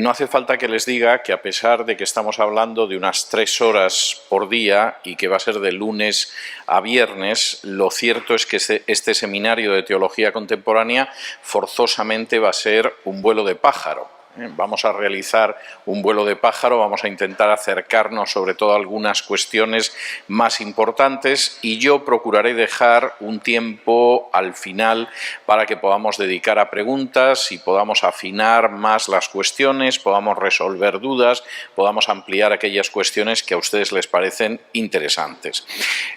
No hace falta que les diga que a pesar de que estamos hablando de unas 3 horas por día y que va a ser de lunes a viernes, lo cierto es que este seminario de teología contemporánea forzosamente va a ser un vuelo de pájaro. Vamos a realizar un vuelo de pájaro, vamos a intentar acercarnos sobre todo a algunas cuestiones más importantes y yo procuraré dejar un tiempo al final para que podamos dedicar a preguntas y podamos afinar más las cuestiones, podamos resolver dudas, podamos ampliar aquellas cuestiones que a ustedes les parecen interesantes.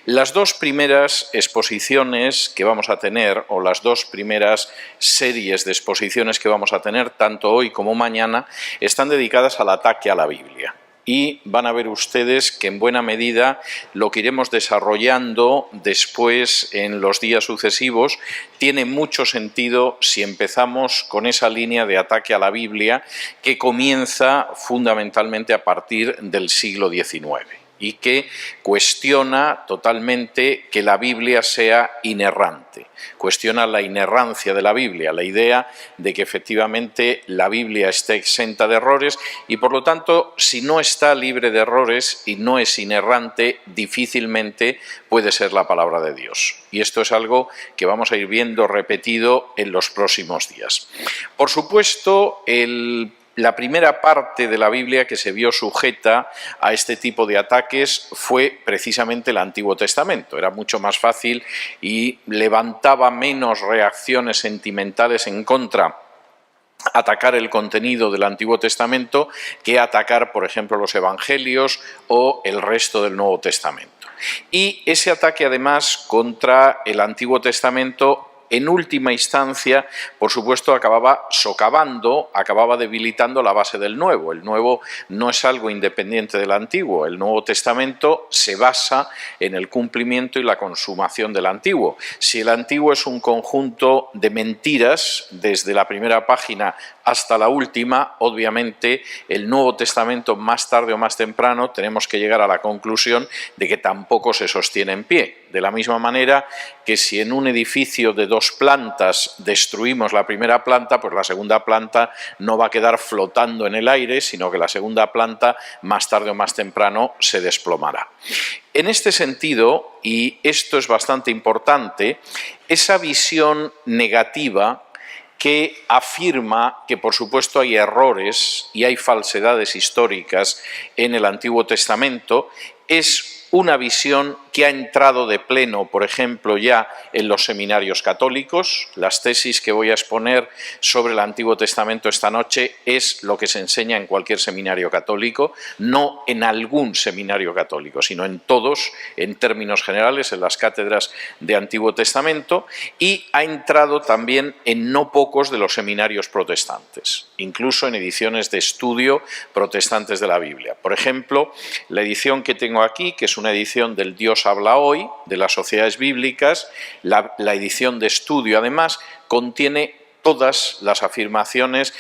Las 2 primeras exposiciones que vamos a tener, o las 2 primeras series de exposiciones que vamos a tener, tanto hoy como mañana, están dedicadas al ataque a la Biblia. Y van a ver ustedes que en buena medida lo que iremos desarrollando después en los días sucesivos tiene mucho sentido si empezamos con esa línea de ataque a la Biblia que comienza fundamentalmente a partir del siglo XIX. Y que cuestiona totalmente que la Biblia sea inerrante, cuestiona la inerrancia de la Biblia, la idea de que efectivamente la Biblia esté exenta de errores y por lo tanto si no está libre de errores y no es inerrante, difícilmente puede ser la palabra de Dios. Y esto es algo que vamos a ir viendo repetido en los próximos días. Por supuesto, la primera parte de la Biblia que se vio sujeta a este tipo de ataques fue precisamente el Antiguo Testamento. Era mucho más fácil y levantaba menos reacciones sentimentales en contra atacar el contenido del Antiguo Testamento que atacar, por ejemplo, los Evangelios o el resto del Nuevo Testamento. Y ese ataque, además, contra el Antiguo Testamento, en última instancia, por supuesto, acababa socavando, acababa debilitando la base del Nuevo. El Nuevo no es algo independiente del Antiguo. El Nuevo Testamento se basa en el cumplimiento y la consumación del Antiguo. Si el Antiguo es un conjunto de mentiras, desde la primera página hasta la última, obviamente el Nuevo Testamento más tarde o más temprano tenemos que llegar a la conclusión de que tampoco se sostiene en pie. De la misma manera que si en un edificio de 2 plantas destruimos la primera planta, pues la segunda planta no va a quedar flotando en el aire, sino que la segunda planta más tarde o más temprano se desplomará. En este sentido, y esto es bastante importante, esa visión negativa que afirma que por supuesto hay errores y hay falsedades históricas en el Antiguo Testamento, es una visión que ha entrado de pleno, por ejemplo, ya en los seminarios católicos. Las tesis que voy a exponer sobre el Antiguo Testamento esta noche es lo que se enseña en cualquier seminario católico, no en algún seminario católico, sino en todos, en términos generales, en las cátedras de Antiguo Testamento, y ha entrado también en no pocos de los seminarios protestantes, incluso en ediciones de estudio protestantes de la Biblia. Por ejemplo, la edición que tengo aquí, que es una edición del Dios habla hoy, de las sociedades bíblicas, la edición de estudio además contiene todas las afirmaciones,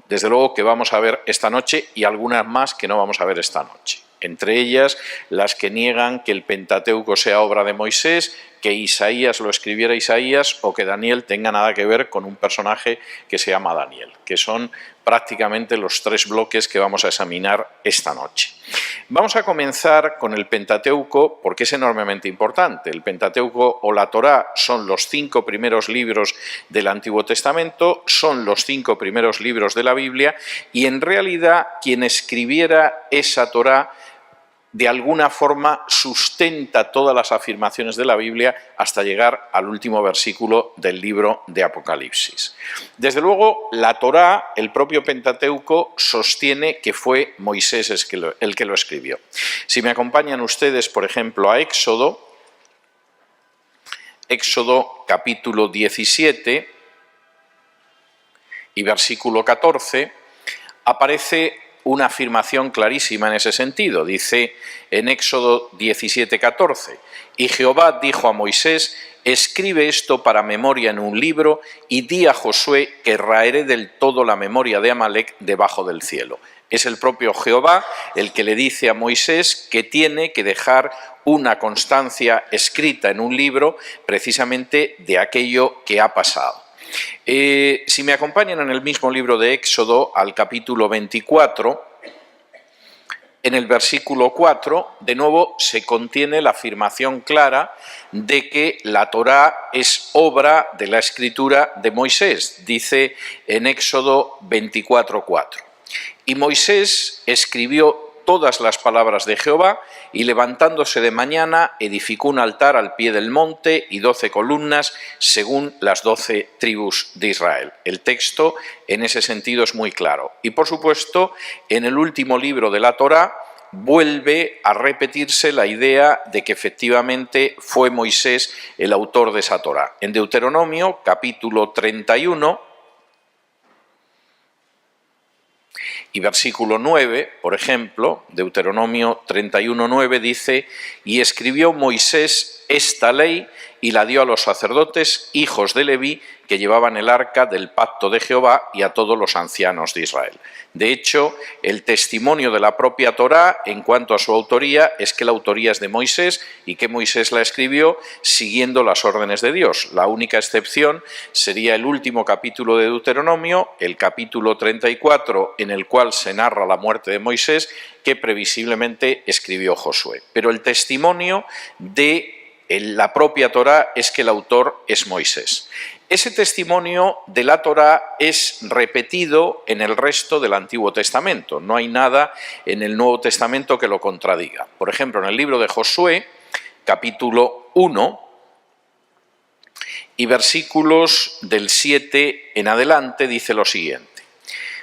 desde luego que vamos a ver esta noche y algunas más que no vamos a ver esta noche. Entre ellas las que niegan que el Pentateuco sea obra de Moisés, que Isaías lo escribiera Isaías o que Daniel tenga nada que ver con un personaje que se llama Daniel, que son prácticamente los 3 bloques que vamos a examinar esta noche. Vamos a comenzar con el Pentateuco porque es enormemente importante. El Pentateuco o la Torá son los 5 primeros libros del Antiguo Testamento, son los 5 primeros libros de la Biblia y en realidad quien escribiera esa Torá de alguna forma sustenta todas las afirmaciones de la Biblia hasta llegar al último versículo del libro de Apocalipsis. Desde luego, la Torá, el propio Pentateuco, sostiene que fue Moisés el que lo escribió. Si me acompañan ustedes, por ejemplo, a Éxodo capítulo 17 y versículo 14, aparece una afirmación clarísima en ese sentido. Dice en Éxodo 17:14, y Jehová dijo a Moisés, escribe esto para memoria en un libro y di a Josué que raeré del todo la memoria de Amalec debajo del cielo. Es el propio Jehová el que le dice a Moisés que tiene que dejar una constancia escrita en un libro precisamente de aquello que ha pasado. Si me acompañan en el mismo libro de Éxodo, al capítulo 24, en el versículo 4, de nuevo se contiene la afirmación clara de que la Torá es obra de la escritura de Moisés. Dice en Éxodo 24:4. Y Moisés escribió todas las palabras de Jehová, y levantándose de mañana edificó un altar al pie del monte y 12 columnas según las 12 tribus de Israel. El texto en ese sentido es muy claro. Y por supuesto, en el último libro de la Torá vuelve a repetirse la idea de que efectivamente fue Moisés el autor de esa Torá. En Deuteronomio, capítulo 31, y versículo 9, por ejemplo, Deuteronomio 31:9 dice: y escribió Moisés esta ley y la dio a los sacerdotes, hijos de Leví, que llevaban el arca del pacto de Jehová, y a todos los ancianos de Israel. De hecho, el testimonio de la propia Torá en cuanto a su autoría es que la autoría es de Moisés y que Moisés la escribió siguiendo las órdenes de Dios. La única excepción sería el último capítulo de Deuteronomio, el capítulo 34, en el cual se narra la muerte de Moisés, que previsiblemente escribió Josué. Pero el testimonio de la propia Torá es que el autor es Moisés. Ese testimonio de la Torá es repetido en el resto del Antiguo Testamento. No hay nada en el Nuevo Testamento que lo contradiga. Por ejemplo, en el libro de Josué, capítulo 1, y versículos del 7 en adelante, dice lo siguiente.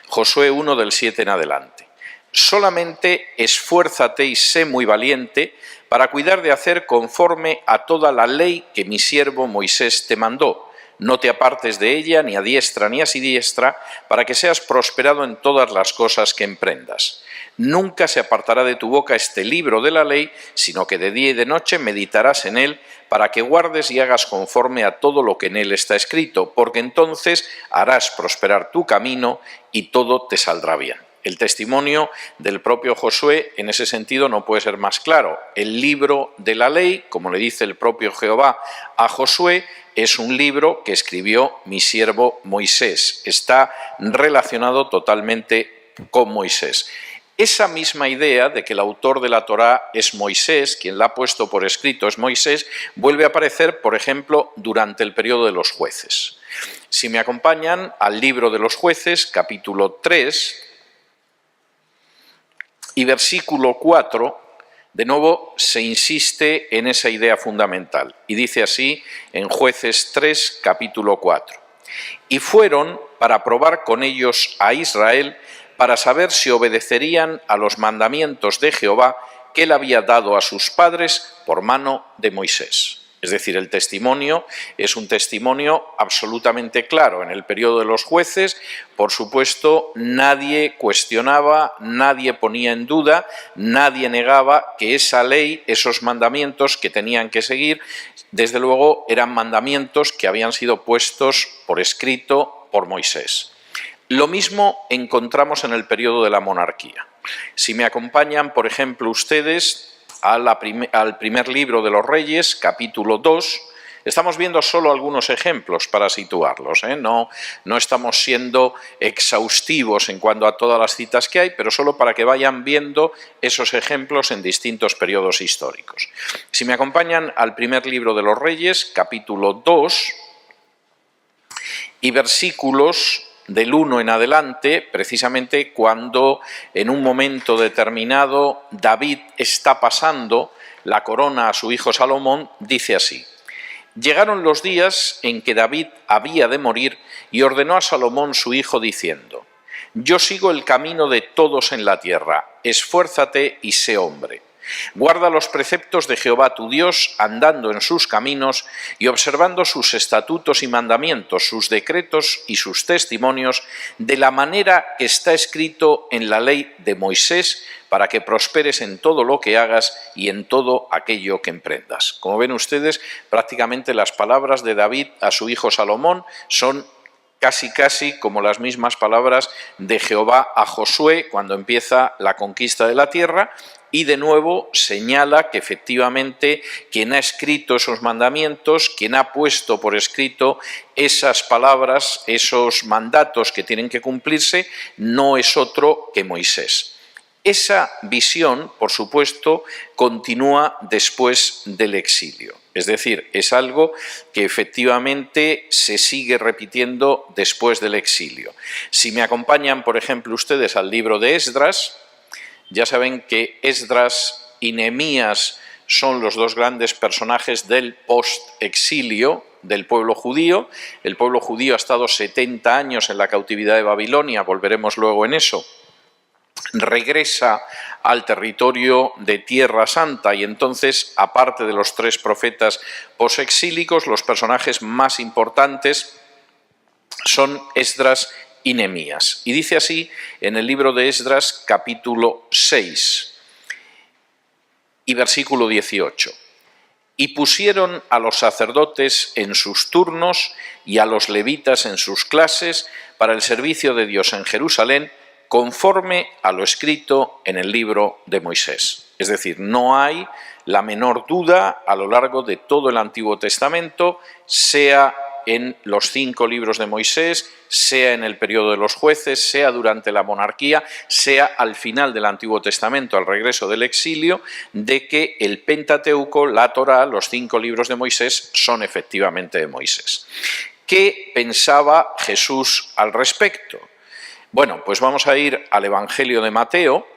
Josué 1, del 7 en adelante. Solamente esfuérzate y sé muy valiente para cuidar de hacer conforme a toda la ley que mi siervo Moisés te mandó. No te apartes de ella ni a diestra ni a siniestra, para que seas prosperado en todas las cosas que emprendas. Nunca se apartará de tu boca este libro de la ley, sino que de día y de noche meditarás en él, para que guardes y hagas conforme a todo lo que en él está escrito, porque entonces harás prosperar tu camino y todo te saldrá bien. El testimonio del propio Josué en ese sentido no puede ser más claro. El libro de la ley, como le dice el propio Jehová a Josué, es un libro que escribió mi siervo Moisés. Está relacionado totalmente con Moisés. Esa misma idea de que el autor de la Torá es Moisés, quien la ha puesto por escrito es Moisés, vuelve a aparecer, por ejemplo, durante el periodo de los jueces. Si me acompañan al libro de los jueces, capítulo 3, y versículo 4, de nuevo se insiste en esa idea fundamental. Y dice así en Jueces 3, capítulo 4. Y fueron para probar con ellos a Israel, para saber si obedecerían a los mandamientos de Jehová que él había dado a sus padres por mano de Moisés. Es decir, el testimonio es un testimonio absolutamente claro. En el periodo de los jueces, por supuesto, nadie cuestionaba, nadie ponía en duda, nadie negaba que esa ley, esos mandamientos que tenían que seguir, desde luego eran mandamientos que habían sido puestos por escrito por Moisés. Lo mismo encontramos en el periodo de la monarquía. Si me acompañan, por ejemplo, ustedes al primer libro de los Reyes, capítulo 2, estamos viendo solo algunos ejemplos para situarlos, no estamos siendo exhaustivos en cuanto a todas las citas que hay, pero solo para que vayan viendo esos ejemplos en distintos periodos históricos. Si me acompañan al primer libro de los Reyes, capítulo 2, y versículos del 1 en adelante, precisamente cuando en un momento determinado David está pasando la corona a su hijo Salomón, dice así: llegaron los días en que David había de morir y ordenó a Salomón su hijo diciendo: yo sigo el camino de todos en la tierra, esfuérzate y sé hombre. Guarda los preceptos de Jehová tu Dios, andando en sus caminos y observando sus estatutos y mandamientos, sus decretos y sus testimonios, de la manera que está escrito en la ley de Moisés, para que prosperes en todo lo que hagas y en todo aquello que emprendas. Como ven ustedes, prácticamente las palabras de David a su hijo Salomón son casi como las mismas palabras de Jehová a Josué cuando empieza la conquista de la tierra, y de nuevo señala que efectivamente quien ha escrito esos mandamientos, quien ha puesto por escrito esas palabras, esos mandatos que tienen que cumplirse, no es otro que Moisés. Esa visión, por supuesto, continúa después del exilio. Es decir, es algo que efectivamente se sigue repitiendo después del exilio. Si me acompañan, por ejemplo, ustedes al libro de Esdras, ya saben que Esdras y Nehemías son los dos grandes personajes del post-exilio del pueblo judío. El pueblo judío ha estado 70 años en la cautividad de Babilonia, volveremos luego en eso. Regresa al territorio de Tierra Santa y entonces, aparte de los 3 profetas posexílicos, los personajes más importantes son Esdras y Nehemías. Y dice así en el libro de Esdras, capítulo 6 y versículo 18. Y pusieron a los sacerdotes en sus turnos y a los levitas en sus clases para el servicio de Dios en Jerusalén, conforme a lo escrito en el libro de Moisés. Es decir, no hay la menor duda a lo largo de todo el Antiguo Testamento, sea en los 5 libros de Moisés, sea en el periodo de los jueces, sea durante la monarquía, sea al final del Antiguo Testamento, al regreso del exilio, de que el Pentateuco, la Torá, los 5 libros de Moisés, son efectivamente de Moisés. ¿Qué pensaba Jesús al respecto? Bueno, pues vamos a ir al Evangelio de Mateo,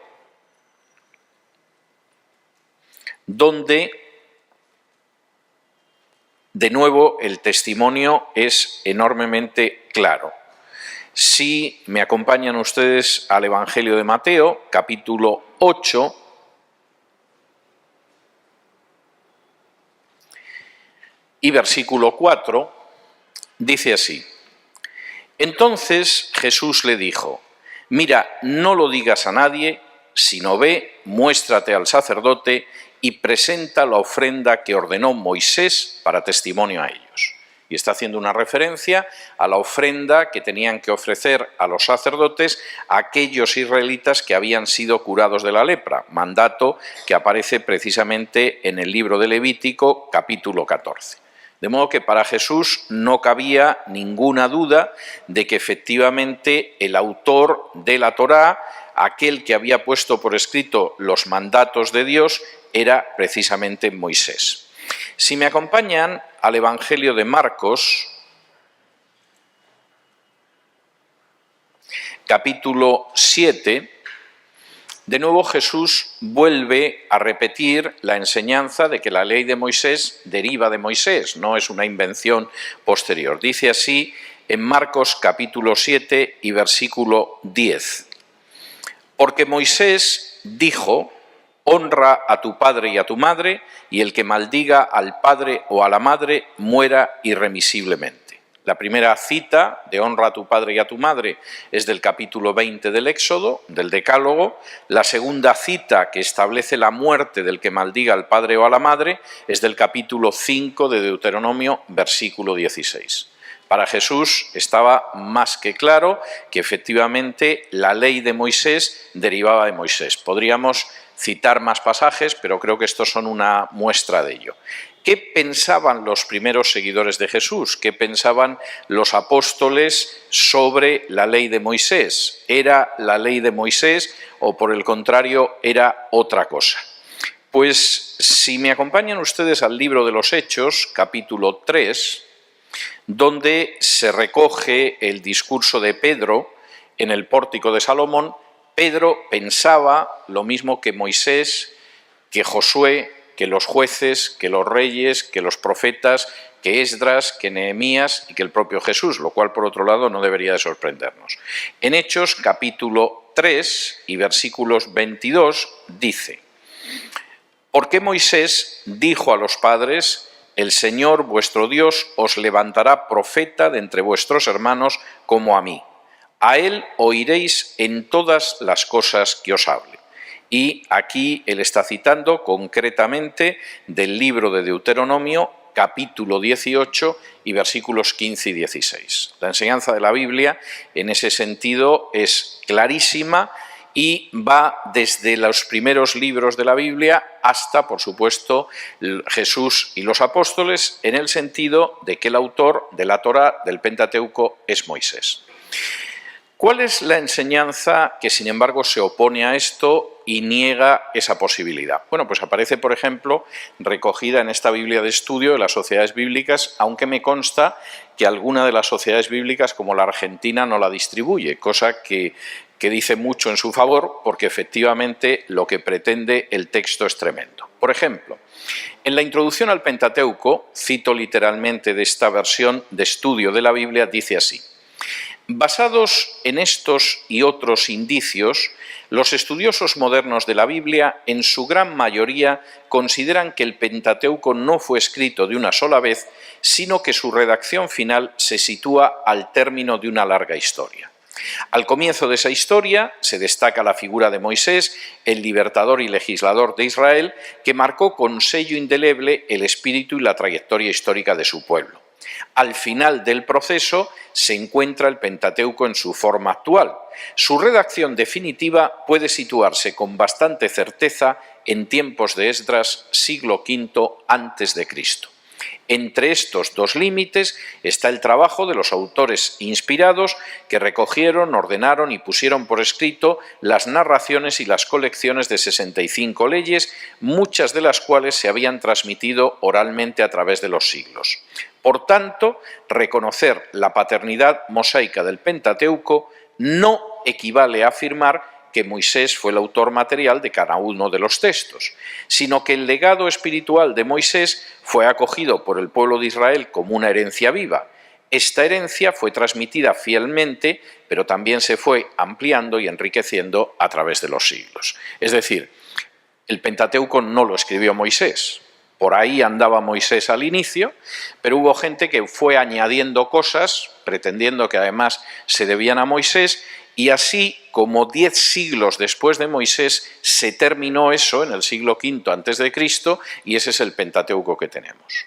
donde de nuevo el testimonio es enormemente claro. Si me acompañan ustedes al Evangelio de Mateo, capítulo 8, y versículo 4, dice así: Entonces Jesús le dijo: Mira, no lo digas a nadie, sino ve, muéstrate al sacerdote y presenta la ofrenda que ordenó Moisés para testimonio a ellos. Y está haciendo una referencia a la ofrenda que tenían que ofrecer a los sacerdotes a aquellos israelitas que habían sido curados de la lepra, mandato que aparece precisamente en el libro de Levítico, capítulo 14. De modo que para Jesús no cabía ninguna duda de que efectivamente el autor de la Torá, aquel que había puesto por escrito los mandatos de Dios, era precisamente Moisés. Si me acompañan al Evangelio de Marcos, capítulo 7, de nuevo Jesús vuelve a repetir la enseñanza de que la ley de Moisés deriva de Moisés, no es una invención posterior. Dice así en Marcos capítulo 7 y versículo 10. Porque Moisés dijo: honra a tu padre y a tu madre, y el que maldiga al padre o a la madre muera irremisiblemente. La primera cita de honra a tu padre y a tu madre es del capítulo 20 del Éxodo, del Decálogo. La segunda cita que establece la muerte del que maldiga al padre o a la madre es del capítulo 5 de Deuteronomio, versículo 16. Para Jesús estaba más que claro que efectivamente la ley de Moisés derivaba de Moisés. Podríamos citar más pasajes, pero creo que estos son una muestra de ello. ¿Qué pensaban los primeros seguidores de Jesús? ¿Qué pensaban los apóstoles sobre la ley de Moisés? ¿Era la ley de Moisés o, por el contrario, era otra cosa? Pues si me acompañan ustedes al libro de los Hechos, capítulo 3, donde se recoge el discurso de Pedro en el pórtico de Salomón, Pedro pensaba lo mismo que Moisés, que Josué, que los jueces, que los reyes, que los profetas, que Esdras, que Nehemías y que el propio Jesús, lo cual por otro lado no debería de sorprendernos. En Hechos capítulo 3 y versículos 22 dice: ¿Por qué Moisés dijo a los padres: el Señor vuestro Dios os levantará profeta de entre vuestros hermanos como a mí? A él oiréis en todas las cosas que os hable. Y aquí él está citando concretamente del libro de Deuteronomio, capítulo 18 y versículos 15 y 16. La enseñanza de la Biblia, en ese sentido, es clarísima y va desde los primeros libros de la Biblia hasta, por supuesto, Jesús y los apóstoles, en el sentido de que el autor de la Torá, del Pentateuco, es Moisés. ¿Cuál es la enseñanza que, sin embargo, se opone a esto y niega esa posibilidad? Bueno, pues aparece, por ejemplo, recogida en esta Biblia de estudio de las sociedades bíblicas, aunque me consta que alguna de las sociedades bíblicas, como la Argentina, no la distribuye, cosa que dice mucho en su favor, porque efectivamente lo que pretende el texto es tremendo. Por ejemplo, en la introducción al Pentateuco, cito literalmente de esta versión de estudio de la Biblia, dice así: basados en estos y otros indicios, los estudiosos modernos de la Biblia, en su gran mayoría, consideran que el Pentateuco no fue escrito de una sola vez, sino que su redacción final se sitúa al término de una larga historia. Al comienzo de esa historia se destaca la figura de Moisés, el libertador y legislador de Israel, que marcó con sello indeleble el espíritu y la trayectoria histórica de su pueblo. Al final del proceso se encuentra el Pentateuco en su forma actual. Su redacción definitiva puede situarse con bastante certeza en tiempos de Esdras, siglo V a.C. Entre estos dos límites está el trabajo de los autores inspirados que recogieron, ordenaron y pusieron por escrito las narraciones y las colecciones de 65 leyes, muchas de las cuales se habían transmitido oralmente a través de los siglos. Por tanto, reconocer la paternidad mosaica del Pentateuco no equivale a afirmar que Moisés fue el autor material de cada uno de los textos, sino que el legado espiritual de Moisés fue acogido por el pueblo de Israel como una herencia viva. Esta herencia fue transmitida fielmente, pero también se fue ampliando y enriqueciendo a través de los siglos. Es decir, el Pentateuco no lo escribió Moisés. Por ahí andaba Moisés al inicio, pero hubo gente que fue añadiendo cosas, pretendiendo que además se debían a Moisés, y así, como 10 siglos después de Moisés, se terminó eso en el siglo V a.C., y ese es el Pentateuco que tenemos.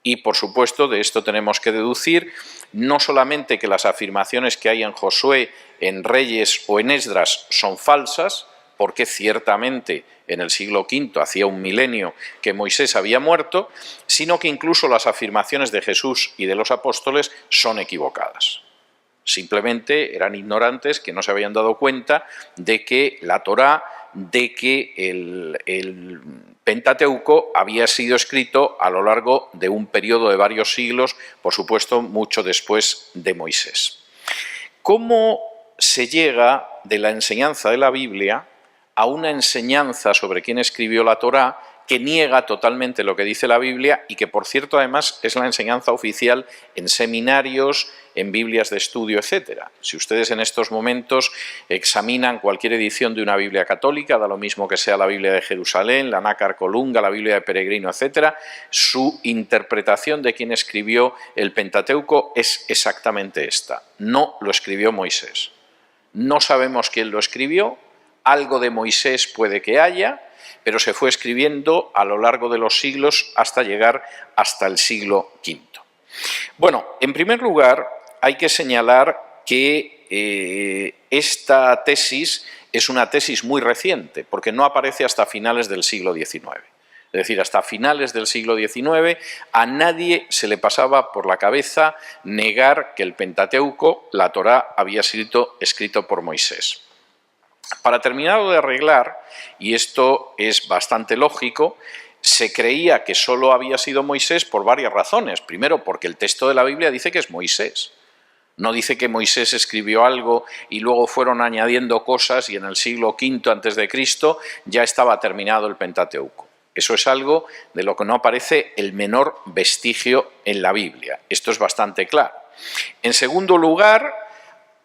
Y, por supuesto, de esto tenemos que deducir no solamente que las afirmaciones que hay en Josué, en Reyes o en Esdras son falsas, porque ciertamente en el siglo V, hacía un milenio que Moisés había muerto, sino que incluso las afirmaciones de Jesús y de los apóstoles son equivocadas. Simplemente eran ignorantes que no se habían dado cuenta de que la Torá, de que el Pentateuco había sido escrito a lo largo de un periodo de varios siglos, por supuesto, mucho después de Moisés. ¿Cómo se llega de la enseñanza de la Biblia a una enseñanza sobre quién escribió la Torá que niega totalmente lo que dice la Biblia y que, por cierto, además es la enseñanza oficial en seminarios, en Biblias de estudio, etc.? Si ustedes en estos momentos examinan cualquier edición de una Biblia católica, da lo mismo que sea la Biblia de Jerusalén, la Nácar Colunga, la Biblia de Peregrino, etc., su interpretación de quién escribió el Pentateuco es exactamente esta: no lo escribió Moisés. No sabemos quién lo escribió, algo de Moisés puede que haya, pero se fue escribiendo a lo largo de los siglos hasta llegar hasta el siglo V. Bueno, en primer lugar, hay que señalar que esta tesis es una tesis muy reciente, porque no aparece hasta finales del siglo XIX. Es decir, hasta finales del siglo XIX a nadie se le pasaba por la cabeza negar que el Pentateuco, la Torá, había sido escrito por Moisés. Para terminarlo de arreglar, y esto es bastante lógico, se creía que solo había sido Moisés por varias razones. Primero, porque el texto de la Biblia dice que es Moisés. No dice que Moisés escribió algo y luego fueron añadiendo cosas y en el siglo V a.C. ya estaba terminado el Pentateuco. Eso es algo de lo que no aparece el menor vestigio en la Biblia. Esto es bastante claro. En segundo lugar,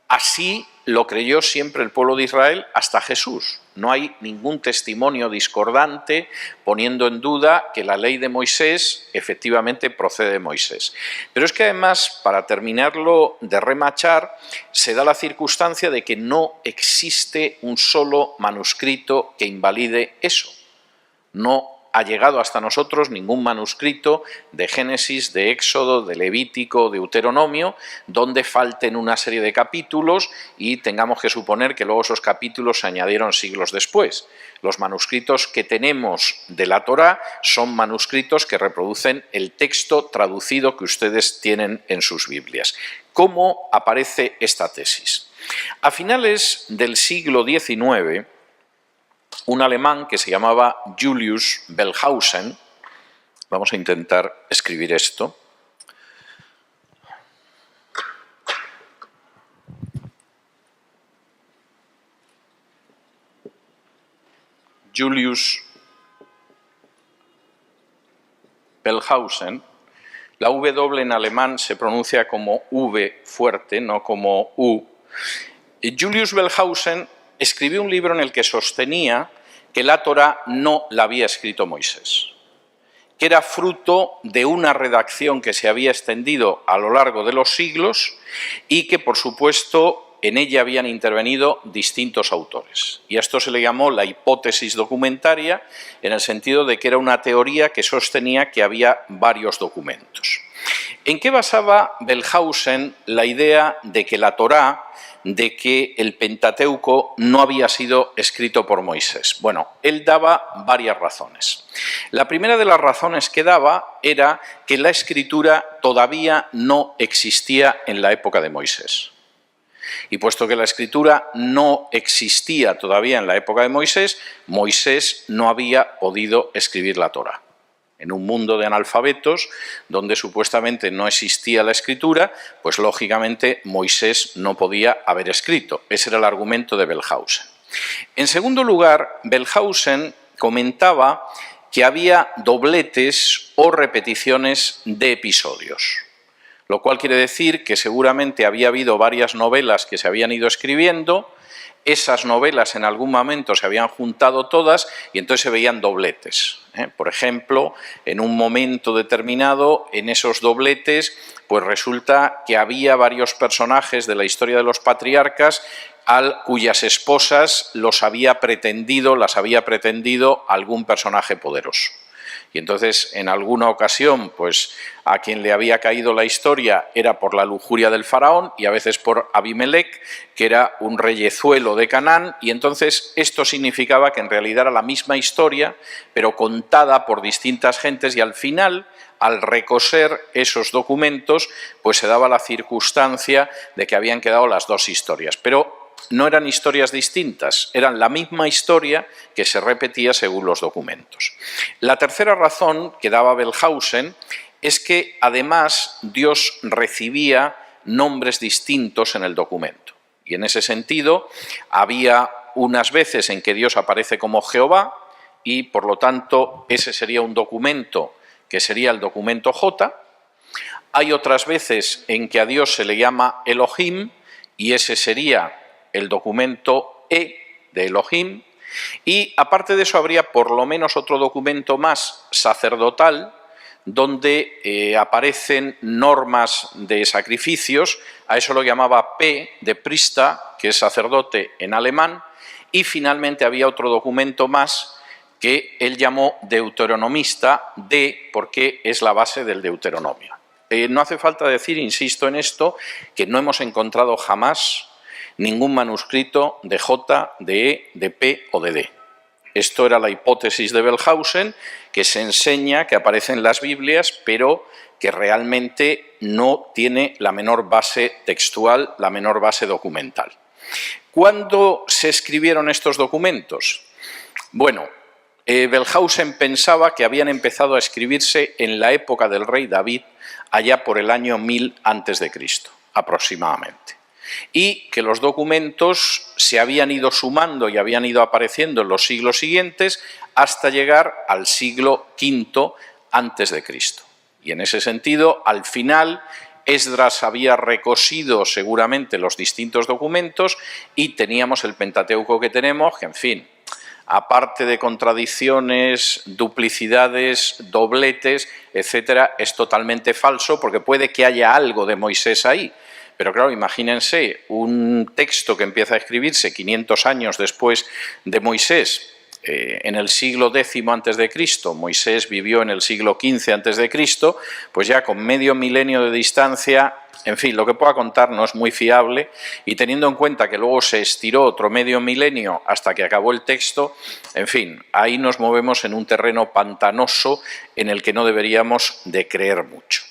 así lo creyó siempre el pueblo de Israel hasta Jesús. No hay ningún testimonio discordante poniendo en duda que la ley de Moisés efectivamente procede de Moisés. Pero es que además, para terminarlo de remachar, se da la circunstancia de que no existe un solo manuscrito que invalide eso. No ha llegado hasta nosotros ningún manuscrito de Génesis, de Éxodo, de Levítico, de Deuteronomio, donde falten una serie de capítulos y tengamos que suponer que luego esos capítulos se añadieron siglos después. Los manuscritos que tenemos de la Torá son manuscritos que reproducen el texto traducido que ustedes tienen en sus Biblias. ¿Cómo aparece esta tesis? A finales del siglo XIX, un alemán que se llamaba Julius Wellhausen, vamos a intentar escribir esto, Julius Wellhausen, la W en alemán se pronuncia como V fuerte, no como U. Julius Wellhausen escribió un libro en el que sostenía que la Torá no la había escrito Moisés, que era fruto de una redacción que se había extendido a lo largo de los siglos y que, por supuesto, en ella habían intervenido distintos autores. Y a esto se le llamó la hipótesis documentaria, en el sentido de que era una teoría que sostenía que había varios documentos. ¿En qué basaba Wellhausen la idea de que la Torá, de que el Pentateuco no había sido escrito por Moisés? Bueno, él daba varias razones. La primera de las razones que daba era que la escritura todavía no existía en la época de Moisés. Y puesto que la escritura no existía todavía en la época de Moisés, Moisés no había podido escribir la Torá. En un mundo de analfabetos, donde supuestamente no existía la escritura, pues lógicamente Moisés no podía haber escrito. Ese era el argumento de Wellhausen. En segundo lugar, Wellhausen comentaba que había dobletes o repeticiones de episodios, lo cual quiere decir que seguramente había habido varias novelas que se habían ido escribiendo, esas novelas en algún momento se habían juntado todas y entonces se veían dobletes. Por ejemplo, en un momento determinado, en esos dobletes, pues resulta que había varios personajes de la historia de los patriarcas cuyas esposas las había pretendido algún personaje poderoso. Y entonces, en alguna ocasión, pues a quien le había caído la historia era por la lujuria del faraón y a veces por Abimelech, que era un reyezuelo de Canaán, y entonces esto significaba que en realidad era la misma historia, pero contada por distintas gentes, y al final, al recoser esos documentos, pues se daba la circunstancia de que habían quedado las dos historias. Pero no eran historias distintas, eran la misma historia que se repetía según los documentos. La tercera razón que daba Wellhausen es que además Dios recibía nombres distintos en el documento. Y en ese sentido había unas veces en que Dios aparece como Jehová y por lo tanto ese sería un documento que sería el documento J. Hay otras veces en que a Dios se le llama Elohim y ese sería el documento E de Elohim, y aparte de eso habría por lo menos otro documento más sacerdotal donde aparecen normas de sacrificios, a eso lo llamaba P de Prista, que es sacerdote en alemán, y finalmente había otro documento más que él llamó deuteronomista, D porque es la base del Deuteronomio. No hace falta decir, insisto en esto, que no hemos encontrado jamás ningún manuscrito de J, de E, de P o de D. Esto era la hipótesis de Wellhausen, que se enseña, que aparece en las Biblias, pero que realmente no tiene la menor base textual, la menor base documental. ¿Cuándo se escribieron estos documentos? Bueno, Wellhausen pensaba que habían empezado a escribirse en la época del rey David, allá por el año 1000 a.C., aproximadamente. Y que los documentos se habían ido sumando y habían ido apareciendo en los siglos siguientes hasta llegar al siglo V a.C. Y en ese sentido, al final, Esdras había recosido seguramente los distintos documentos y teníamos el Pentateuco que tenemos, que en fin, aparte de contradicciones, duplicidades, dobletes, etcétera, es totalmente falso porque puede que haya algo de Moisés ahí. Pero claro, imagínense un texto que empieza a escribirse 500 años después de Moisés en el siglo X a.C., Moisés vivió en el siglo XV a.C., pues ya con medio milenio de distancia, en fin, lo que pueda contar no es muy fiable, y teniendo en cuenta que luego se estiró otro medio milenio hasta que acabó el texto, en fin, ahí nos movemos en un terreno pantanoso en el que no deberíamos de creer mucho.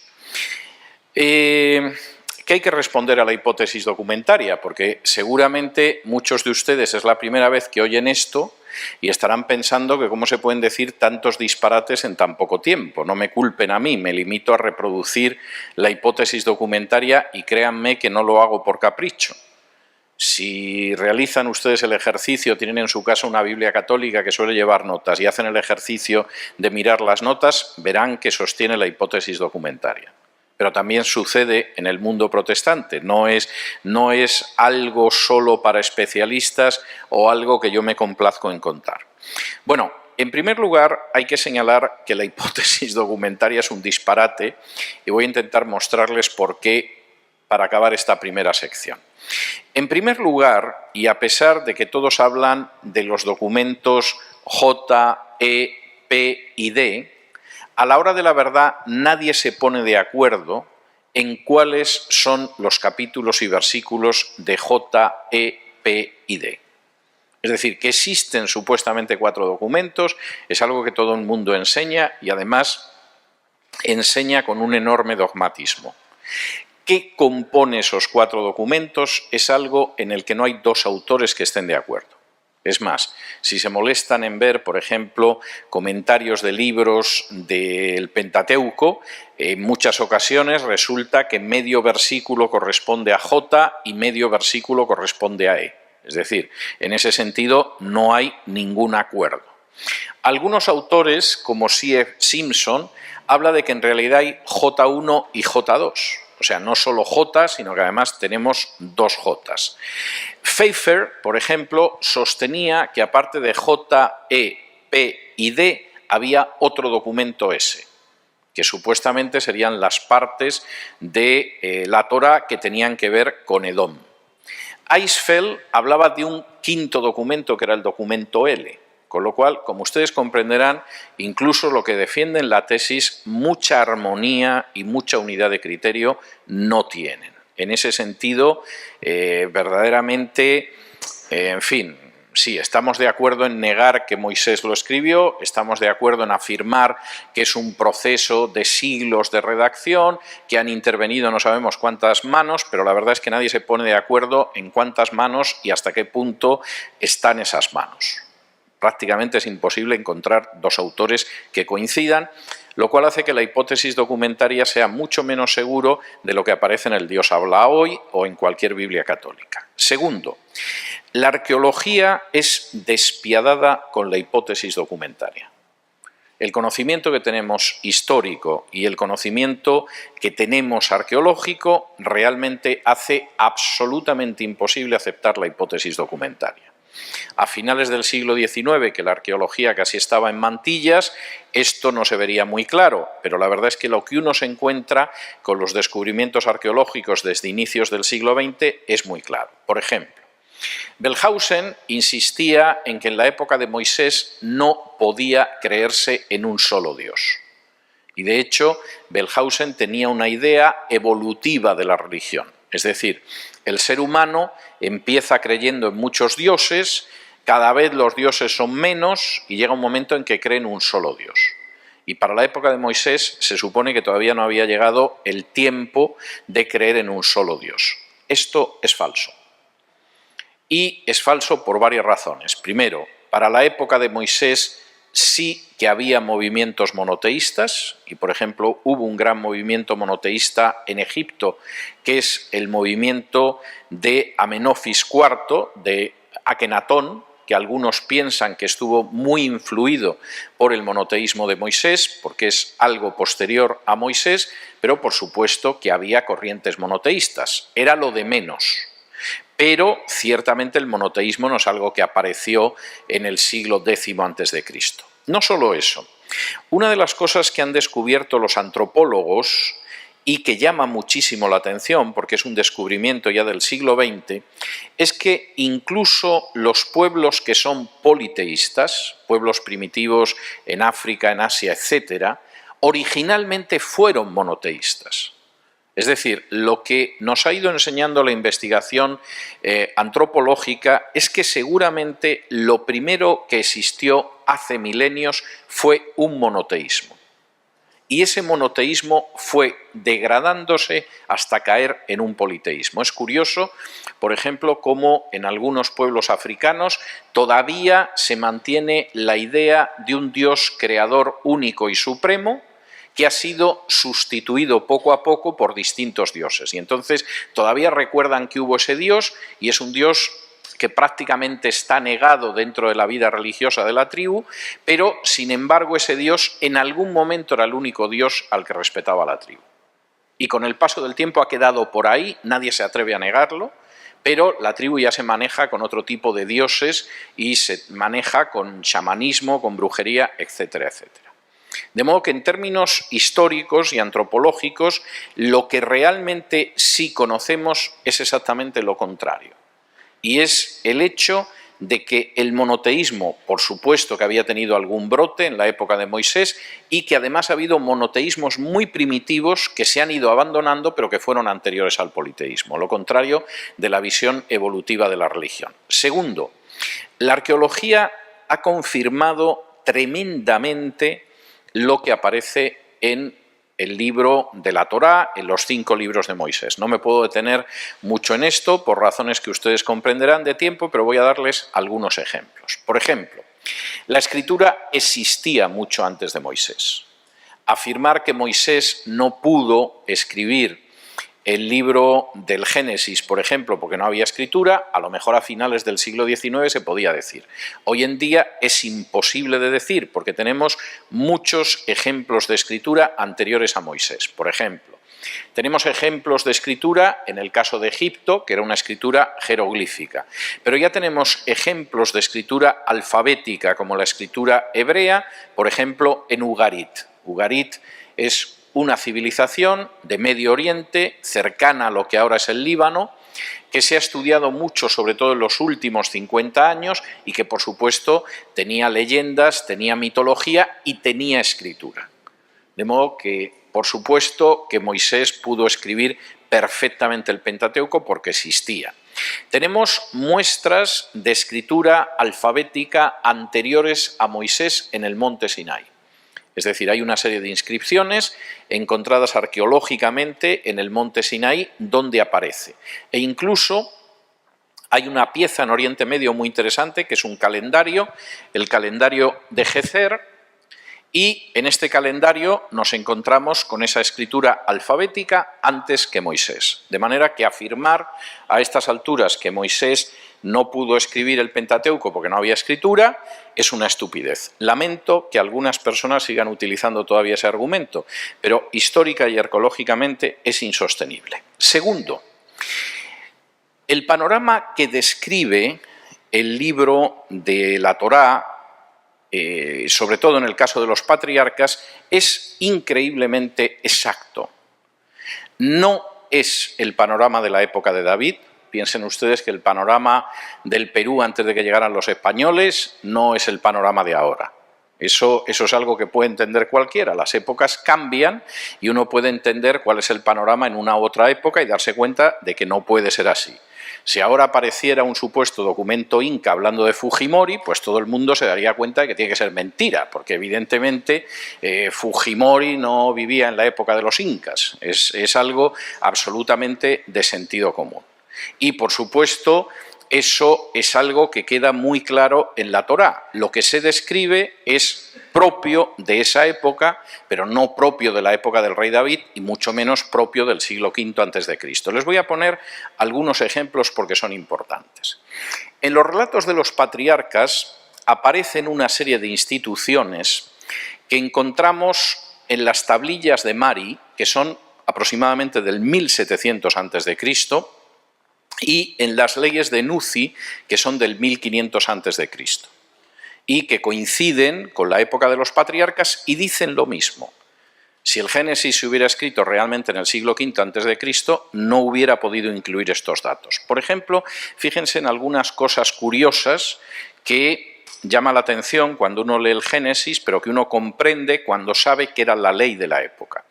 ¿Qué hay que responder a la hipótesis documentaria? Porque seguramente muchos de ustedes es la primera vez que oyen esto y estarán pensando que cómo se pueden decir tantos disparates en tan poco tiempo. No me culpen a mí, me limito a reproducir la hipótesis documentaria y créanme que no lo hago por capricho. Si realizan ustedes el ejercicio, tienen en su casa una Biblia católica que suele llevar notas y hacen el ejercicio de mirar las notas, verán que sostiene la hipótesis documentaria. Pero también sucede en el mundo protestante, no es algo solo para especialistas o algo que yo me complazco en contar. Bueno, en primer lugar hay que señalar que la hipótesis documentaria es un disparate y voy a intentar mostrarles por qué para acabar esta primera sección. En primer lugar, y a pesar de que todos hablan de los documentos J, E, P y D, a la hora de la verdad nadie se pone de acuerdo en cuáles son los capítulos y versículos de J, E, P y D. Es decir, que existen supuestamente 4 documentos, es algo que todo el mundo enseña y además enseña con un enorme dogmatismo. ¿Qué compone esos 4 documentos? Es algo en el que no hay 2 autores que estén de acuerdo. Es más, si se molestan en ver, por ejemplo, comentarios de libros del Pentateuco, en muchas ocasiones resulta que medio versículo corresponde a J y medio versículo corresponde a E. Es decir, en ese sentido no hay ningún acuerdo. Algunos autores, como C.F. Simpson, habla de que en realidad hay J1 y J2. O sea, no solo J, sino que además tenemos 2 J's. Pfeiffer, por ejemplo, sostenía que aparte de J, E, P y D, había otro documento S, que supuestamente serían las partes de la Torá que tenían que ver con Edom. Eisfeld hablaba de un 5.º documento, que era el documento L, con lo cual, como ustedes comprenderán, incluso lo que defienden la tesis, mucha armonía y mucha unidad de criterio no tienen. En ese sentido, verdaderamente, en fin, sí, estamos de acuerdo en negar que Moisés lo escribió, estamos de acuerdo en afirmar que es un proceso de siglos de redacción, que han intervenido no sabemos cuántas manos, pero la verdad es que nadie se pone de acuerdo en cuántas manos y hasta qué punto están esas manos. Prácticamente es imposible encontrar 2 autores que coincidan, lo cual hace que la hipótesis documentaria sea mucho menos seguro de lo que aparece en el Dios habla hoy o en cualquier Biblia católica. Segundo, la arqueología es despiadada con la hipótesis documentaria. El conocimiento que tenemos histórico y el conocimiento que tenemos arqueológico realmente hace absolutamente imposible aceptar la hipótesis documentaria. A finales del siglo XIX, que la arqueología casi estaba en mantillas, esto no se vería muy claro, pero la verdad es que lo que uno se encuentra con los descubrimientos arqueológicos desde inicios del siglo XX es muy claro. Por ejemplo, Wellhausen insistía en que en la época de Moisés no podía creerse en un solo Dios. Y de hecho, Wellhausen tenía una idea evolutiva de la religión. Es decir, el ser humano empieza creyendo en muchos dioses, cada vez los dioses son menos y llega un momento en que cree en un solo Dios. Y para la época de Moisés se supone que todavía no había llegado el tiempo de creer en un solo Dios. Esto es falso. Y es falso por varias razones. Primero, para la época de Moisés sí que había movimientos monoteístas y, por ejemplo, hubo un gran movimiento monoteísta en Egipto, que es el movimiento de Amenofis IV, de Akenatón, que algunos piensan que estuvo muy influido por el monoteísmo de Moisés, porque es algo posterior a Moisés, pero por supuesto que había corrientes monoteístas, era lo de menos. Pero ciertamente el monoteísmo no es algo que apareció en el siglo X a.C. No solo eso, una de las cosas que han descubierto los antropólogos y que llama muchísimo la atención porque es un descubrimiento ya del siglo XX, es que incluso los pueblos que son politeístas, pueblos primitivos en África, en Asia, etcétera, originalmente fueron monoteístas. Es decir, lo que nos ha ido enseñando la investigación antropológica es que seguramente lo primero que existió hace milenios fue un monoteísmo. Y ese monoteísmo fue degradándose hasta caer en un politeísmo. Es curioso, por ejemplo, cómo en algunos pueblos africanos todavía se mantiene la idea de un Dios creador único y supremo, que ha sido sustituido poco a poco por distintos dioses. Y entonces todavía recuerdan que hubo ese Dios y es un Dios que prácticamente está negado dentro de la vida religiosa de la tribu, pero sin embargo ese Dios en algún momento era el único Dios al que respetaba la tribu. Y con el paso del tiempo ha quedado por ahí, nadie se atreve a negarlo, pero la tribu ya se maneja con otro tipo de dioses y se maneja con chamanismo, con brujería, etcétera, etcétera. De modo que en términos históricos y antropológicos, lo que realmente sí conocemos es exactamente lo contrario. Y es el hecho de que el monoteísmo, por supuesto que había tenido algún brote en la época de Moisés y que además ha habido monoteísmos muy primitivos que se han ido abandonando pero que fueron anteriores al politeísmo, lo contrario de la visión evolutiva de la religión. Segundo, la arqueología ha confirmado tremendamente lo que aparece en el libro de la Torá, en los 5 libros de Moisés. No me puedo detener mucho en esto por razones que ustedes comprenderán de tiempo, pero voy a darles algunos ejemplos. Por ejemplo, la escritura existía mucho antes de Moisés. Afirmar que Moisés no pudo escribir el libro del Génesis, por ejemplo, porque no había escritura, a lo mejor a finales del siglo XIX se podía decir. Hoy en día es imposible de decir porque tenemos muchos ejemplos de escritura anteriores a Moisés. Por ejemplo, tenemos ejemplos de escritura en el caso de Egipto, que era una escritura jeroglífica, pero ya tenemos ejemplos de escritura alfabética, como la escritura hebrea, por ejemplo, en Ugarit. Ugarit es una civilización de Medio Oriente, cercana a lo que ahora es el Líbano, que se ha estudiado mucho, sobre todo en los últimos 50 años, y que, por supuesto, tenía leyendas, tenía mitología y tenía escritura. De modo que, por supuesto, que Moisés pudo escribir perfectamente el Pentateuco porque existía. Tenemos muestras de escritura alfabética anteriores a Moisés en el monte Sinai. Es decir, hay una serie de inscripciones encontradas arqueológicamente en el monte Sinaí donde aparece. E incluso hay una pieza en Oriente Medio muy interesante que es un calendario, el calendario de Gezer, y en este calendario nos encontramos con esa escritura alfabética antes que Moisés. De manera que afirmar a estas alturas que Moisés no pudo escribir el Pentateuco porque no había escritura es una estupidez. Lamento que algunas personas sigan utilizando todavía ese argumento, pero histórica y arqueológicamente es insostenible. Segundo, el panorama que describe el libro de la Torá, sobre todo en el caso de los patriarcas, es increíblemente exacto. No es el panorama de la época de David. Piensen ustedes que el panorama del Perú antes de que llegaran los españoles no es el panorama de ahora. Eso es algo que puede entender cualquiera. Las épocas cambian y uno puede entender cuál es el panorama en una u otra época y darse cuenta de que no puede ser así. Si ahora apareciera un supuesto documento inca hablando de Fujimori, pues todo el mundo se daría cuenta de que tiene que ser mentira, porque evidentemente Fujimori no vivía en la época de los incas. Es algo absolutamente de sentido común. Y, por supuesto, eso es algo que queda muy claro en la Torá. Lo que se describe es propio de esa época, pero no propio de la época del rey David y mucho menos propio del siglo V a.C. Les voy a poner algunos ejemplos porque son importantes. En los relatos de los patriarcas aparecen una serie de instituciones que encontramos en las tablillas de Mari, que son aproximadamente del 1700 a.C., y en las leyes de Nuzi, que son del 1500 a.C., y que coinciden con la época de los patriarcas y dicen lo mismo. Si el Génesis se hubiera escrito realmente en el siglo V a.C., no hubiera podido incluir estos datos. Por ejemplo, fíjense en algunas cosas curiosas que llama la atención cuando uno lee el Génesis, pero que uno comprende cuando sabe que era la ley de la época.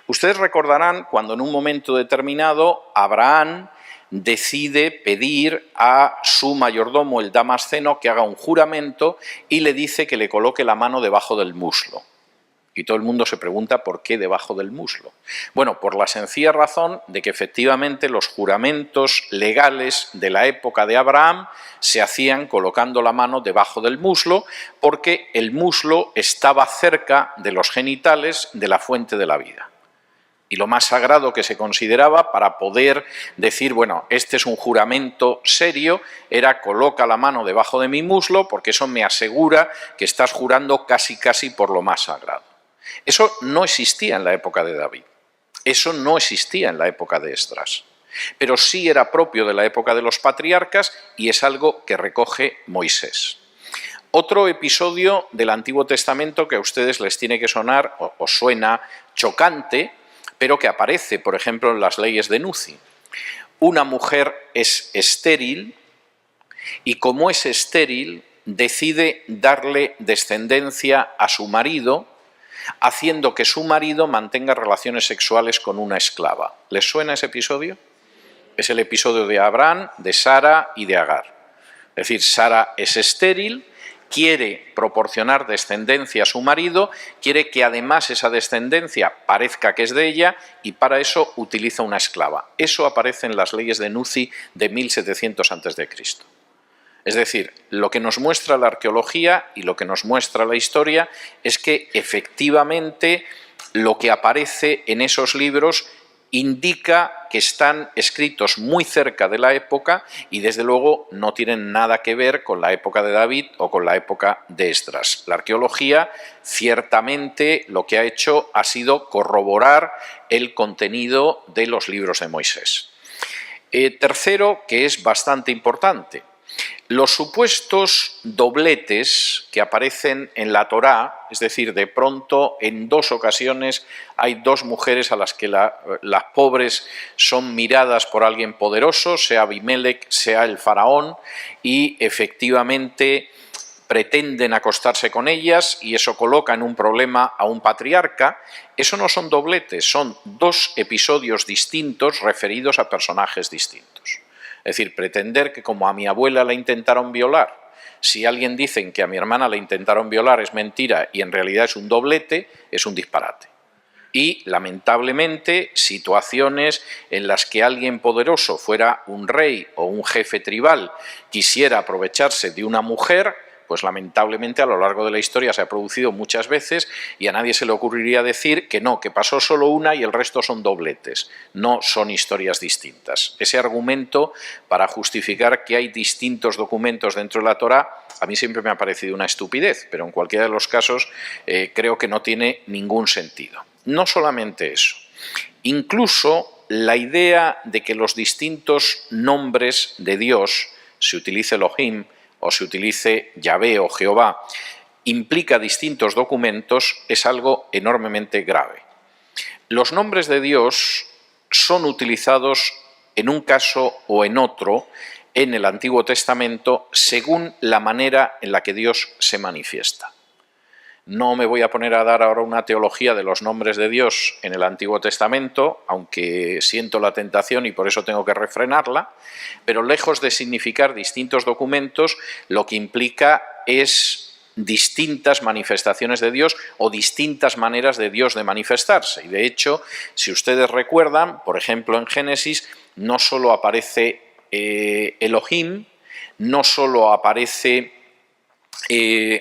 Ustedes recordarán cuando en un momento determinado Abraham decide pedir a su mayordomo, el Damasceno, que haga un juramento y le dice que le coloque la mano debajo del muslo. Y todo el mundo se pregunta por qué debajo del muslo. Bueno, por la sencilla razón de que efectivamente los juramentos legales de la época de Abraham se hacían colocando la mano debajo del muslo, porque el muslo estaba cerca de los genitales de la fuente de la vida. Y lo más sagrado que se consideraba para poder decir, bueno, este es un juramento serio, era coloca la mano debajo de mi muslo, porque eso me asegura que estás jurando casi por lo más sagrado. Eso no existía en la época de David, eso no existía en la época de Esdras, pero sí era propio de la época de los patriarcas y es algo que recoge Moisés. Otro episodio del Antiguo Testamento que a ustedes les tiene que sonar o suena chocante, pero que aparece, por ejemplo, en las leyes de Nuzi. Una mujer es estéril y como es estéril decide darle descendencia a su marido, haciendo que su marido mantenga relaciones sexuales con una esclava. ¿Les suena ese episodio? Es el episodio de Abraham, de Sara y de Agar. Es decir, Sara es estéril, quiere proporcionar descendencia a su marido, quiere que además esa descendencia parezca que es de ella y para eso utiliza una esclava. Eso aparece en las leyes de Nuzi de 1700 a.C. Es decir, lo que nos muestra la arqueología y lo que nos muestra la historia es que efectivamente lo que aparece en esos libros indica que están escritos muy cerca de la época y desde luego no tienen nada que ver con la época de David o con la época de Esdras. La arqueología ciertamente lo que ha hecho ha sido corroborar el contenido de los libros de Moisés. Tercero, que es bastante importante, los supuestos dobletes que aparecen en la Torá, es decir, de pronto en dos ocasiones hay dos mujeres a las que las pobres son miradas por alguien poderoso, sea Abimelech, sea el faraón, y efectivamente pretenden acostarse con ellas y eso coloca en un problema a un patriarca. Eso no son dobletes, son dos episodios distintos referidos a personajes distintos. Es decir, pretender que como a mi abuela la intentaron violar, si alguien dice que a mi hermana la intentaron violar es mentira y en realidad es un doblete, es un disparate. Y, lamentablemente, situaciones en las que alguien poderoso, fuera un rey o un jefe tribal, quisiera aprovecharse de una mujer, pues lamentablemente a lo largo de la historia se ha producido muchas veces y a nadie se le ocurriría decir que no, que pasó solo una y el resto son dobletes. No son historias distintas. Ese argumento para justificar que hay distintos documentos dentro de la Torá a mí siempre me ha parecido una estupidez, pero en cualquiera de los casos creo que no tiene ningún sentido. No solamente eso, incluso la idea de que los distintos nombres de Dios, se utilice Elohim o se utilice Yahvé o Jehová, implica distintos documentos, es algo enormemente grave. Los nombres de Dios son utilizados en un caso o en otro en el Antiguo Testamento según la manera en la que Dios se manifiesta. No me voy a poner a dar ahora una teología de los nombres de Dios en el Antiguo Testamento, aunque siento la tentación y por eso tengo que refrenarla, pero lejos de significar distintos documentos, lo que implica es distintas manifestaciones de Dios o distintas maneras de Dios de manifestarse. Y de hecho, si ustedes recuerdan, por ejemplo en Génesis, no solo aparece Elohim, no solo aparece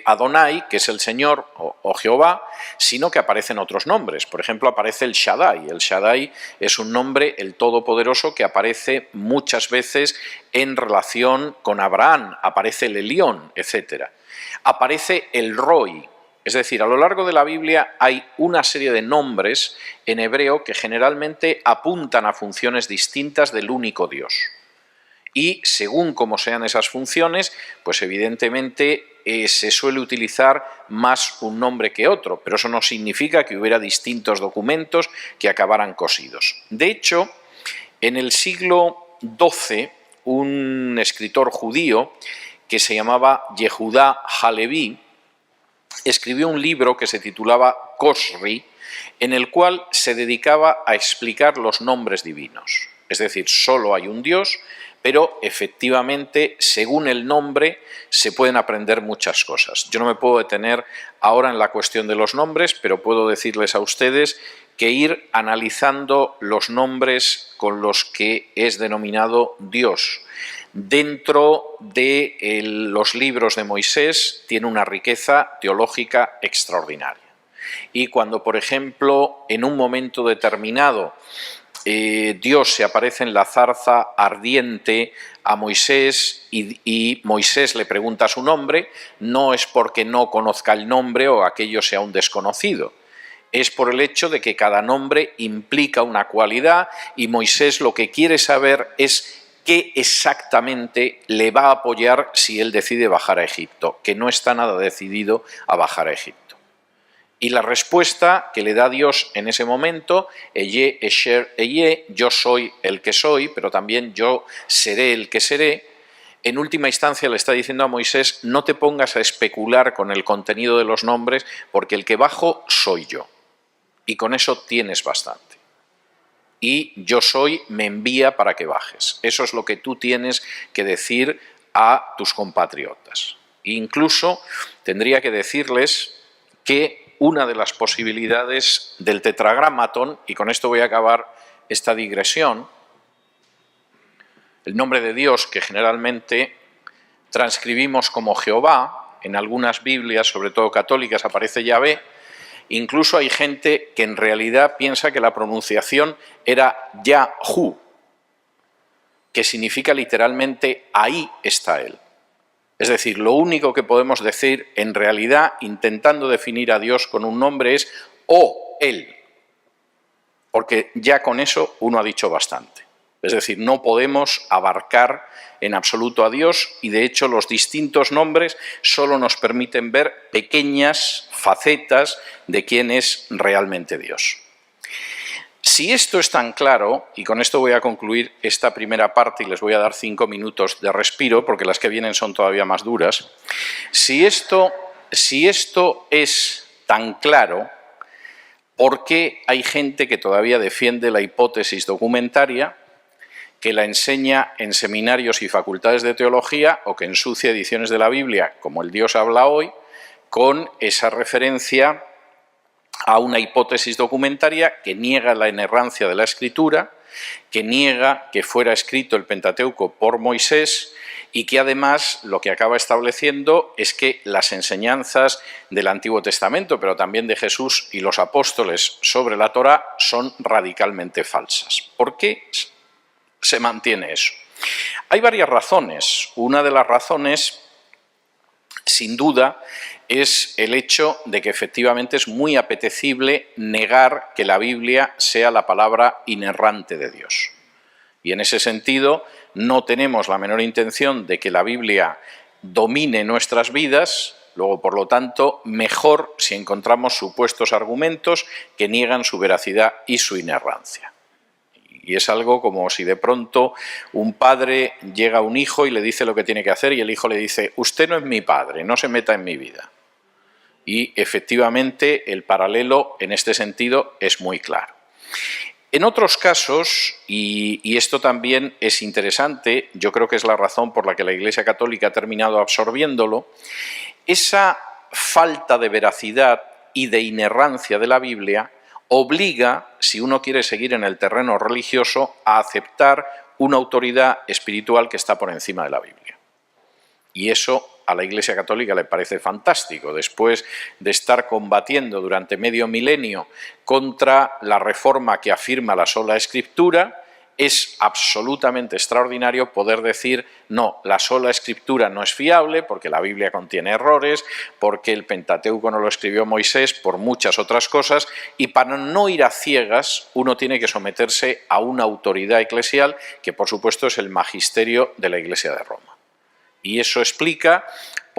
Adonai, que es el Señor o Jehová, sino que aparecen otros nombres. Por ejemplo, aparece el Shaddai. El Shaddai es un nombre, el Todopoderoso, que aparece muchas veces en relación con Abraham. Aparece el Elión, etc. Aparece el Roi. Es decir, a lo largo de la Biblia hay una serie de nombres en hebreo que generalmente apuntan a funciones distintas del único Dios. Y según cómo sean esas funciones, pues evidentemente se suele utilizar más un nombre que otro, pero eso no significa que hubiera distintos documentos que acabaran cosidos. De hecho, en el siglo XII, un escritor judío que se llamaba Yehudá Haleví escribió un libro que se titulaba Kosri, en el cual se dedicaba a explicar los nombres divinos. Es decir, solo hay un Dios, pero efectivamente, según el nombre, se pueden aprender muchas cosas. Yo no me puedo detener ahora en la cuestión de los nombres, pero puedo decirles a ustedes que ir analizando los nombres con los que es denominado Dios dentro de los libros de Moisés tiene una riqueza teológica extraordinaria. Y cuando, por ejemplo, en un momento determinado Dios se aparece en la zarza ardiente a Moisés y Moisés le pregunta su nombre, no es porque no conozca el nombre o aquello sea un desconocido, es por el hecho de que cada nombre implica una cualidad y Moisés lo que quiere saber es qué exactamente le va a apoyar si él decide bajar a Egipto, que no está nada decidido a bajar a Egipto. Y la respuesta que le da Dios en ese momento, Eye, Esher, Eye, yo soy el que soy, pero también yo seré el que seré, en última instancia le está diciendo a Moisés, no te pongas a especular con el contenido de los nombres, porque el que bajo soy yo. Y con eso tienes bastante. Y yo soy me envía para que bajes. Eso es lo que tú tienes que decir a tus compatriotas. Incluso tendría que decirles que una de las posibilidades del tetragramatón, y con esto voy a acabar esta digresión, el nombre de Dios que generalmente transcribimos como Jehová, en algunas Biblias, sobre todo católicas, aparece Yahvé. Incluso hay gente que en realidad piensa que la pronunciación era Yahu, que significa literalmente ahí está Él. Es decir, lo único que podemos decir en realidad, intentando definir a Dios con un nombre, es o Él, porque ya con eso uno ha dicho bastante. Es decir, no podemos abarcar en absoluto a Dios y de hecho los distintos nombres solo nos permiten ver pequeñas facetas de quién es realmente Dios. Si esto es tan claro, y con esto voy a concluir esta primera parte y les voy a dar 5 minutos de respiro, porque las que vienen son todavía más duras, si esto es tan claro, ¿por qué hay gente que todavía defiende la hipótesis documentaria, que la enseña en seminarios y facultades de teología o que ensucia ediciones de la Biblia, como el Dios habla hoy, con esa referencia a una hipótesis documentaria que niega la inerrancia de la Escritura, que niega que fuera escrito el Pentateuco por Moisés y que además lo que acaba estableciendo es que las enseñanzas del Antiguo Testamento, pero también de Jesús y los apóstoles sobre la Torá, son radicalmente falsas. ¿Por qué se mantiene eso? Hay varias razones. Una de las razones, sin duda, es el hecho de que efectivamente es muy apetecible negar que la Biblia sea la palabra inerrante de Dios. Y en ese sentido no tenemos la menor intención de que la Biblia domine nuestras vidas, luego por lo tanto mejor si encontramos supuestos argumentos que niegan su veracidad y su inerrancia. Y es algo como si de pronto un padre llega a un hijo y le dice lo que tiene que hacer y el hijo le dice, usted no es mi padre, no se meta en mi vida. Y efectivamente el paralelo en este sentido es muy claro. En otros casos, y esto también es interesante, yo creo que es la razón por la que la Iglesia Católica ha terminado absorbiéndolo, esa falta de veracidad y de inerrancia de la Biblia obliga, si uno quiere seguir en el terreno religioso, a aceptar una autoridad espiritual que está por encima de la Biblia. Y eso a la Iglesia Católica le parece fantástico. Después de estar combatiendo durante medio milenio contra la reforma que afirma la sola Escritura, es absolutamente extraordinario poder decir, no, la sola Escritura no es fiable porque la Biblia contiene errores, porque el Pentateuco no lo escribió Moisés, por muchas otras cosas, y para no ir a ciegas uno tiene que someterse a una autoridad eclesial que por supuesto es el magisterio de la Iglesia de Roma. Y eso explica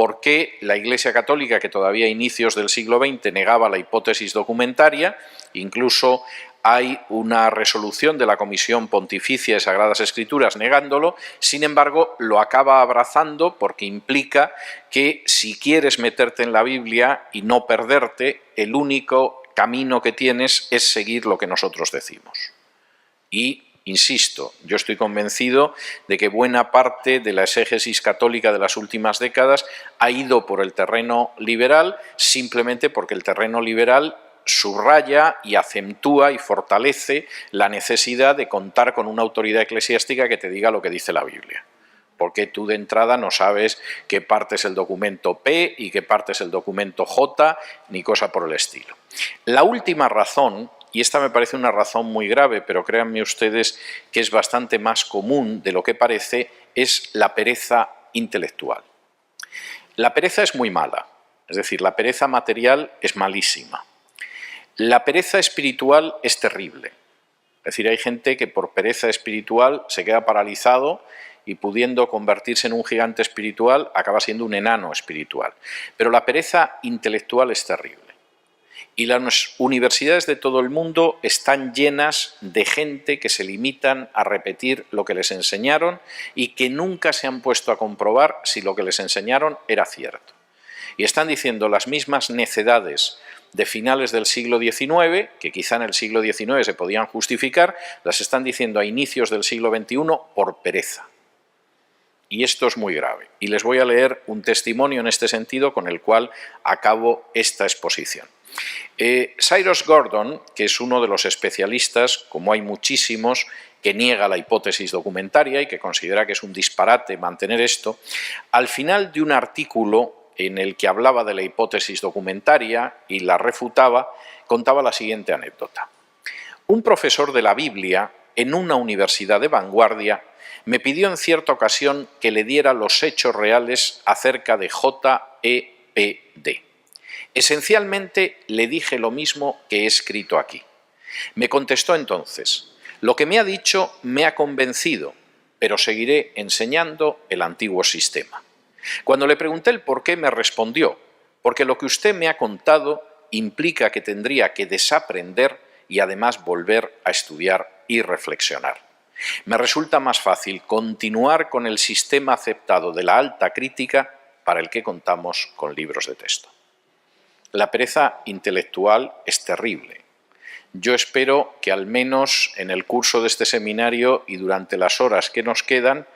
por qué la Iglesia Católica, que todavía a inicios del siglo XX negaba la hipótesis documentaria, incluso hay una resolución de la Comisión Pontificia de Sagradas Escrituras negándolo, sin embargo lo acaba abrazando porque implica que si quieres meterte en la Biblia y no perderte, el único camino que tienes es seguir lo que nosotros decimos. Y insisto, yo estoy convencido de que buena parte de la exégesis católica de las últimas décadas ha ido por el terreno liberal, simplemente porque el terreno liberal subraya y acentúa y fortalece la necesidad de contar con una autoridad eclesiástica que te diga lo que dice la Biblia. Porque tú de entrada no sabes qué parte es el documento P y qué parte es el documento J, ni cosa por el estilo. La última razón, y esta me parece una razón muy grave, pero créanme ustedes que es bastante más común de lo que parece, es la pereza intelectual. La pereza es muy mala, es decir, la pereza material es malísima. La pereza espiritual es terrible. Es decir, hay gente que por pereza espiritual se queda paralizado y pudiendo convertirse en un gigante espiritual acaba siendo un enano espiritual. Pero la pereza intelectual es terrible. Y las universidades de todo el mundo están llenas de gente que se limitan a repetir lo que les enseñaron y que nunca se han puesto a comprobar si lo que les enseñaron era cierto. Y están diciendo las mismas necedades de finales del siglo XIX, que quizá en el siglo XIX se podían justificar, las están diciendo a inicios del siglo XXI por pereza. Y esto es muy grave. Y les voy a leer un testimonio en este sentido con el cual acabo esta exposición. Cyrus Gordon, que es uno de los especialistas, como hay muchísimos, que niega la hipótesis documentaria y que considera que es un disparate mantener esto, al final de un artículo en el que hablaba de la hipótesis documentaria y la refutaba, contaba la siguiente anécdota. Un profesor de la Biblia en una universidad de vanguardia me pidió en cierta ocasión que le diera los hechos reales acerca de JEPD. Esencialmente le dije lo mismo que he escrito aquí. Me contestó entonces, lo que me ha dicho me ha convencido, pero seguiré enseñando el antiguo sistema. Cuando le pregunté el por qué, me respondió, porque lo que usted me ha contado implica que tendría que desaprender y además volver a estudiar y reflexionar. Me resulta más fácil continuar con el sistema aceptado de la alta crítica para el que contamos con libros de texto. La pereza intelectual es terrible. Yo espero que al menos en el curso de este seminario y durante las horas que nos quedan,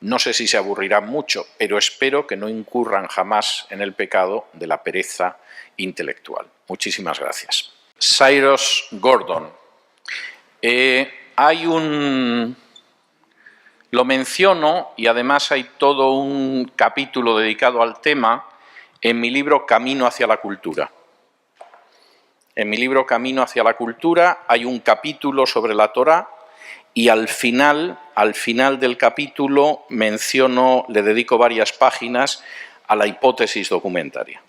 no sé si se aburrirán mucho, pero espero que no incurran jamás en el pecado de la pereza intelectual. Muchísimas gracias. Cyrus Gordon. Lo menciono y además hay todo un capítulo dedicado al tema en mi libro Camino hacia la cultura. En mi libro Camino hacia la cultura hay un capítulo sobre la Torá y al final del capítulo le dedico varias páginas a la hipótesis documentaria.